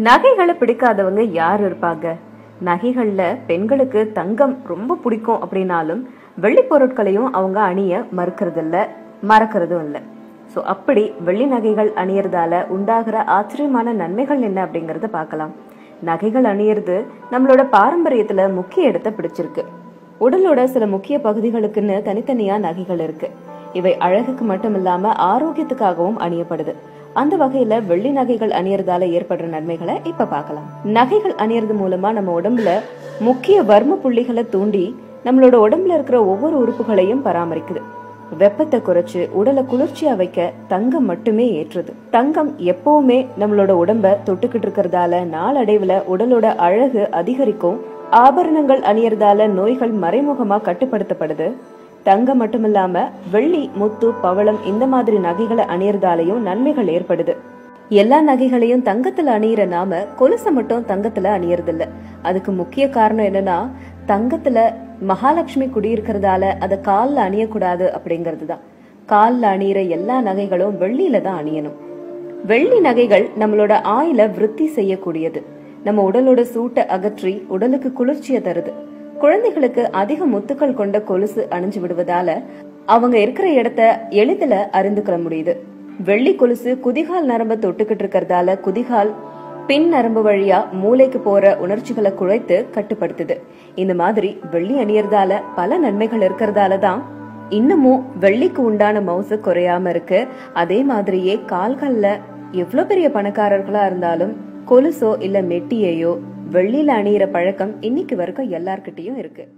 நகைகளை பிடிக்காதவங்க யார் இருப்பாங்க? நகைகள்ல பெண்களுக்கு தங்கம் ரொம்ப பிடிக்கும் அப்படின்னாலும் வெள்ளி பொருட்களையும் அவங்க அணிய மறக்கிறதும் இல்ல. சோ அப்படி வெள்ளி நகைகள் அணியறதால உண்டாகிற ஆச்சரியமான நன்மைகள் என்ன அப்படிங்கறத பார்க்கலாம். நகைகள் அணியறது நம்மளோட பாரம்பரியத்துல முக்கிய இடத்தை பிடிச்சிருக்கு. உடலோட சில முக்கிய பகுதிகளுக்குன்னு தனித்தனியா நகைகள் இருக்கு. இவை அழகுக்கு மட்டும் இல்லாம ஆரோக்கியத்துக்காகவும் அணியப்படுது. அந்த வகையில வெள்ளி நகைகள் அணியறதால ஏற்படுற நன்மைகளை இப்ப பார்க்கலாம். நகைகள் அணியறது மூலமா நம்ம உடம்புல முக்கிய வர்ம புள்ளிகளை தூண்டி நம்மளோட உடம்புல இருக்கிற ஒவ்வொரு உறுப்புகளையும் பராமரிக்குது. வெப்பத்தை குறைச்சு உடலை குளிர்ச்சியா வைக்க தங்கம் மட்டுமே ஏற்றுது. தங்கம் எப்பவுமே நம்மளோட உடம்ப தொட்டுக்கிட்டு இருக்கிறதால நாளடைவுல உடலோட அழகு அதிகரிக்கும். ஆபரணங்கள் அணியறதால நோய்கள் மறைமுகமா கட்டுப்படுத்தப்படுது. தங்கம் மட்டுமில்லாம வெள்ளி, முத்து, பவளம் இந்த மாதிரி நகைகளை அணியறதாலையும் நன்மைகள் ஏற்படுது. எல்லா நகைகளையும் தங்கத்துல அணியிற நாம கொலுசை மட்டும் தங்கத்துல அணியறது இல்ல. அதுக்கு முக்கிய காரணம் என்னன்னா, தங்கத்துல மகாலட்சுமி குடியிருக்கிறதால அதை கால்ல அணியக்கூடாது அப்படிங்கறதுதான். கால்ல அணியிற எல்லா நகைகளும் வெள்ளியில தான் அணியணும். வெள்ளி நகைகள் நம்மளோட ஆயுள விருத்தி செய்யக்கூடியது. நம்ம உடலோட சூட்டை அகற்றி உடலுக்கு குளிர்ச்சியை தருது. குழந்தைகளுக்கு அதிக முத்துக்கள் கொண்ட கொலுசு அணிஞ்சு விடுவதால அவங்க இருக்கிற இடத்த எளிதில அறிந்துக்க முடியுது. வெள்ளி கொலுசு குதிகால் நரம்ப தொட்டுக்கிட்டு இருக்கிறதால குதிகால் பின் நரம்பு வழியா மூளைக்கு போற உணர்ச்சிகளை குறைத்து கட்டுப்படுத்துது. இந்த மாதிரி வெள்ளி அணியறதால பல நன்மைகள் இருக்கிறதாலதான் இன்னமும் வெள்ளிக்கு உண்டான மவுசு குறையாம இருக்கு. அதே மாதிரியே கால்கள்ல எவ்வளவு பெரிய பணக்காரர்களா இருந்தாலும் கொலுசோ இல்ல மெட்டியையோ வெள்ளியில அணியிற பழக்கம் இன்னைக்கு வரைக்கும் எல்லார்கிட்டயும் இருக்கு.